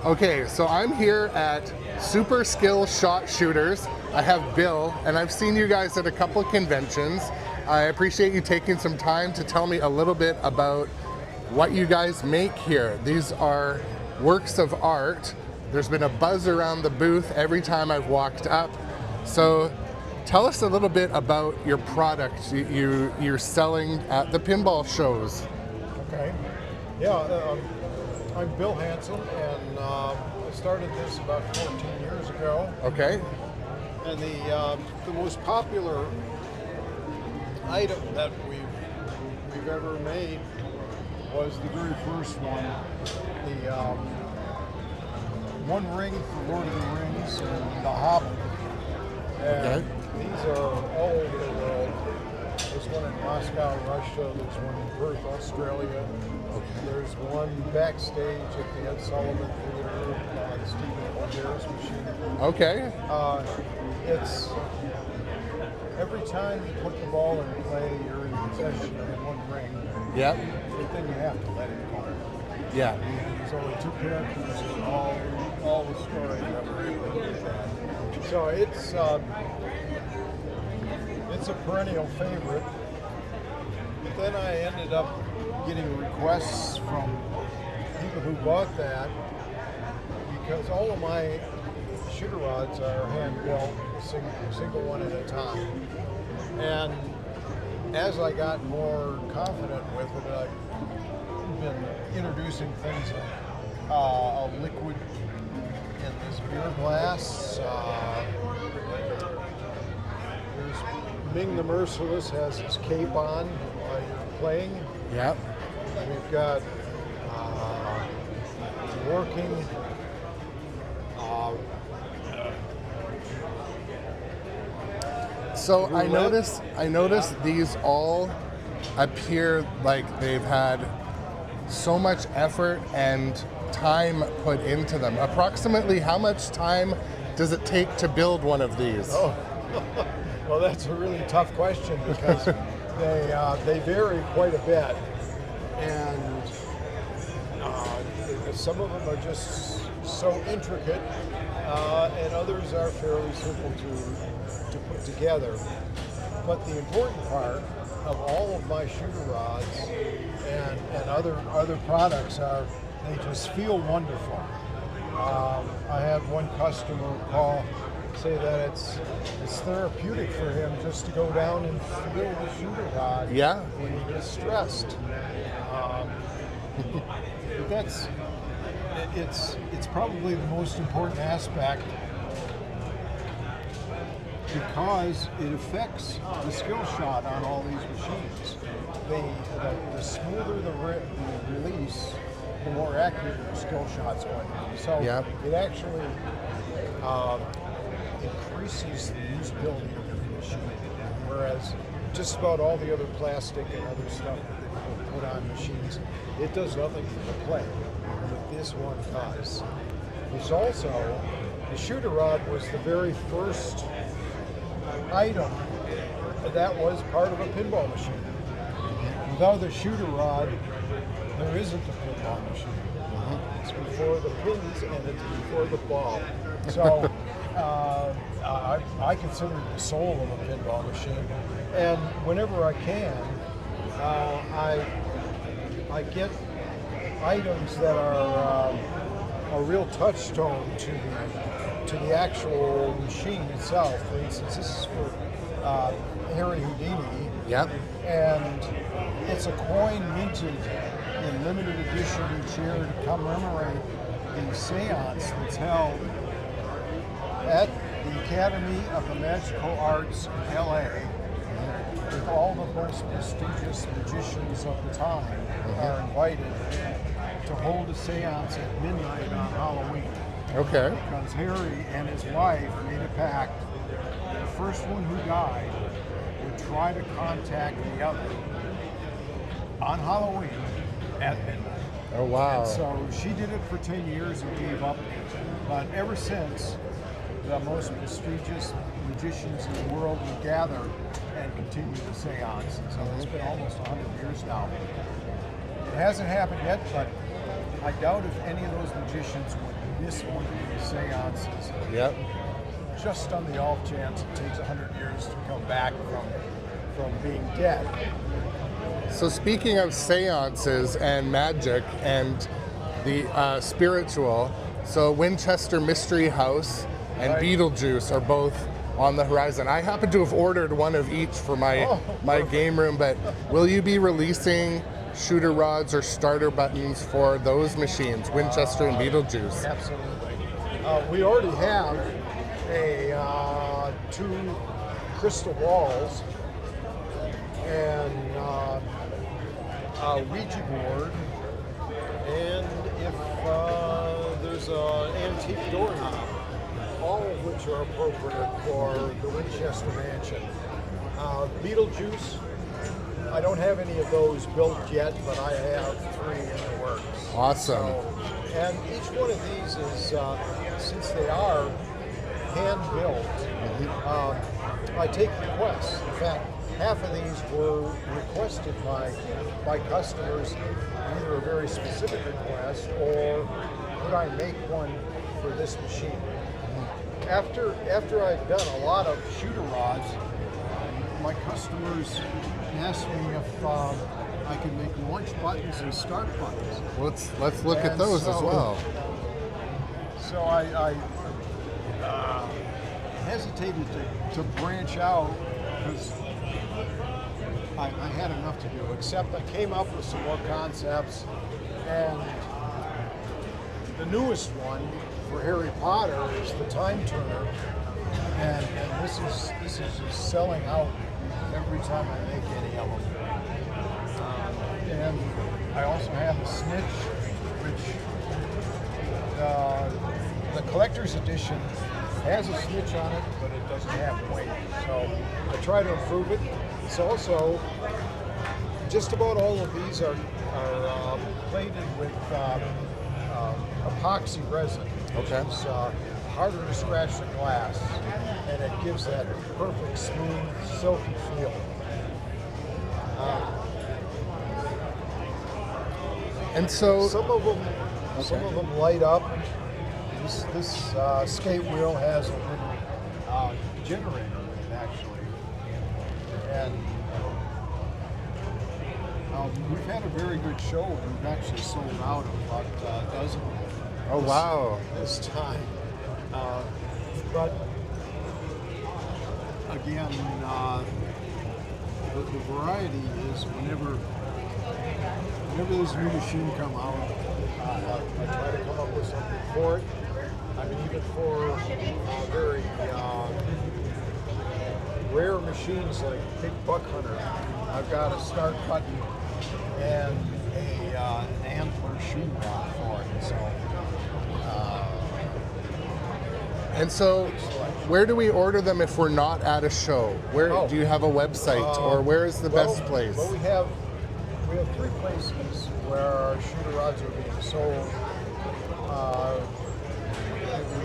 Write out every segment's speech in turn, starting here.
Okay, so I'm here at Super Skill Shot Shooters. I have Bill, and I've seen you guys at a couple of conventions. I appreciate you taking some time to tell me a little bit about what you guys make here. These are works of art. There's been a buzz around the booth every time I've walked up. So tell us a little bit about your product you're selling at the pinball shows. Okay. Yeah, I'm Bill Hansen, and I started this about 14 years ago. Okay. And the most popular item that we've ever made was the very first one, the One Ring for Lord of the Rings and the Hobbit. And these are all over the world. There's one in Moscow, Russia. There's one in Perth, Australia. There's one backstage at the Ed Sullivan Theater, the Stephen Colbert's machine. Okay. It's every time you put the ball in play, you're in possession of one ring. Yep. But then you have to let it go. Yeah. There's only two characters in all the story that were able to do that. So it's a perennial favorite. But then I ended up getting requests from people who bought that because all of my shooter rods are hand built, single one at a time. And as I got more confident with it, I've been introducing things like a liquid in this beer glass. There's Ming the Merciless has his cape on while you're playing. Yep. And we've got working So I noticed these all appear like they've had so much effort and time put into them. Approximately how much time does it take to build one of these? Oh, well, that's a really tough question because they vary quite a bit, and some of them are just so intricate, and others are fairly simple to put together. But the important part of all of my shooter rods and other products are they just feel wonderful. I had one customer say that it's therapeutic for him just to go down and feel the shooter rod when he gets stressed. But it's probably the most important aspect because it affects the skill shot on all these machines. The smoother the release, the more accurate the skill shot's going to be. So it actually increases the usability of the machine, whereas just about all the other plastic and other stuff that they put on machines, it does nothing for the play. But this one does. It's also, the shooter rod was the very first item that was part of a pinball machine. Without the shooter rod, there isn't a pinball machine. It's before the pins and it's before the ball. So I consider it the soul of a pinball machine. And whenever I can, I get items that are a real touchstone to the actual machine itself. For instance, this is for Harry Houdini. Yep. And it's a coin minted in limited edition each year to commemorate the seance that's held at the Academy of the Magical Arts in LA with all the most prestigious magicians of the time are invited to hold a seance at midnight on Halloween. Okay. Because Harry and his wife made a pact. The first one who died would try to contact the other on Halloween at midnight. Oh, wow. And so she did it for 10 years and gave up. But ever since, the most prestigious magicians in the world would gather and continue the seance. And so it's been almost 100 years now. It hasn't happened yet, but I doubt if any of those magicians would this one of these seances. Yep. Just on the off chance it takes 100 years to come back from being dead. So speaking of seances and magic and the spiritual, so Winchester Mystery House and Right. Beetlejuice are both on the horizon. I happen to have ordered one of each for my game room, but will you be releasing shooter rods or starter buttons for those machines, Winchester and Beetlejuice? Absolutely. We already have two crystal balls and a Ouija board, and if there's an antique doorknob, all of which are appropriate for the Winchester Mansion. Beetlejuice, I don't have any of those built yet, but I have 3 in the works. Awesome. And each one of these is, since they are hand-built, I take requests. In fact, half of these were requested by customers, either a very specific request or could I make one for this machine. After I've done a lot of shooter rods, my customers ask me if I can make launch buttons and start buttons. Let's look at those as well. So I hesitated to branch out because I had enough to do, except I came up with some more concepts, and the newest one for Harry Potter is the Time Turner, and this is just selling out every time I make any of them. And I also have a snitch, which the collector's edition has a snitch on it, but it doesn't have weight. So I try to improve it. It's also, just about all of these are plated with epoxy resin, which is harder to scratch the glass, and it gives that perfect, smooth, silky feel. And so some of them light up. This skate wheel has a little generator in it, actually, and we've had a very good show. We've actually sold out of about a dozen. Oh, wow. This time. But again, the variety is whenever there's a new machine come out, I try to come up with something for it. I mean, even for very rare machines like Big Buck Hunter, I've got a start button and an antler shoe rod for it. So, where do we order them if we're not at a show? Where do you have a website, or where is the best place? Well, we have 3 places where our shooter rods are being sold.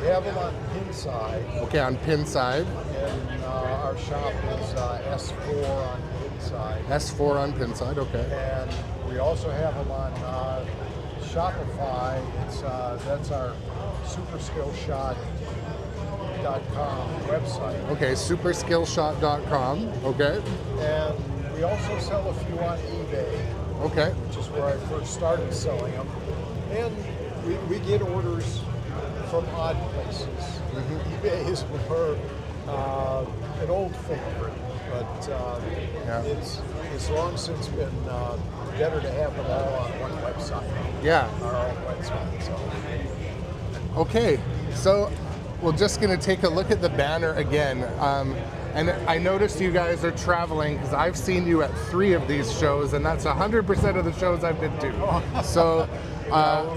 We have them on Pinside. Okay, on Pinside. And our shop is S4 on Pinside. S4 on Pinside, okay. And we also have them on Shopify. That's our SuperSkillShot.com website. Okay, superskillshot.com, okay. And we also sell a few on eBay. Okay. Which is where I first started selling them. And we get orders from odd places. eBay is more an old favorite, but it's long since been better to have them all on one website. Yeah. Our own website. So. Okay, so we're just going to take a look at the banner again. And I noticed you guys are traveling because I've seen you at 3 of these shows, and that's 100% of the shows I've been to. So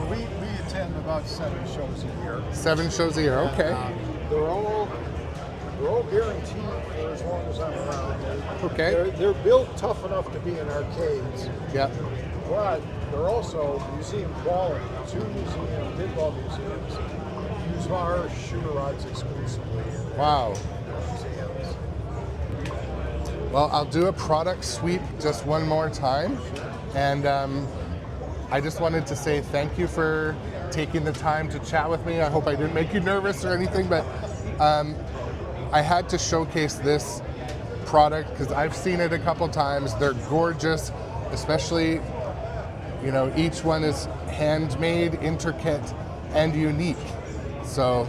we attend about 7 shows a year. 7 shows a year, okay. And, they're all guaranteed for as long as I'm around. They're built tough enough to be in arcades. Yeah. But they're also museum quality. 2 pinball museums use our shooter rods exclusively. Wow. Well, I'll do a product sweep just one more time. And I just wanted to say thank you for taking the time to chat with me. I hope I didn't make you nervous or anything, but I had to showcase this product because I've seen it a couple times. They're gorgeous, especially, you know, each one is handmade, intricate, and unique. So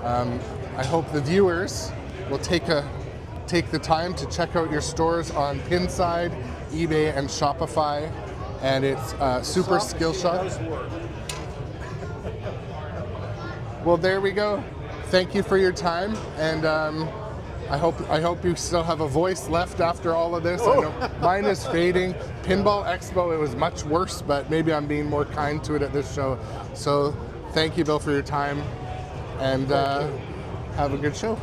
I hope the viewers will take the time to check out your stores on Pinside, eBay, and Shopify. And it's Super Skill Shop. Well, there we go. Thank you for your time, and I hope you still have a voice left after all of this. I know mine is fading. Pinball Expo, it was much worse, but maybe I'm being more kind to it at this show. So thank you, Bill, for your time, and have a good show.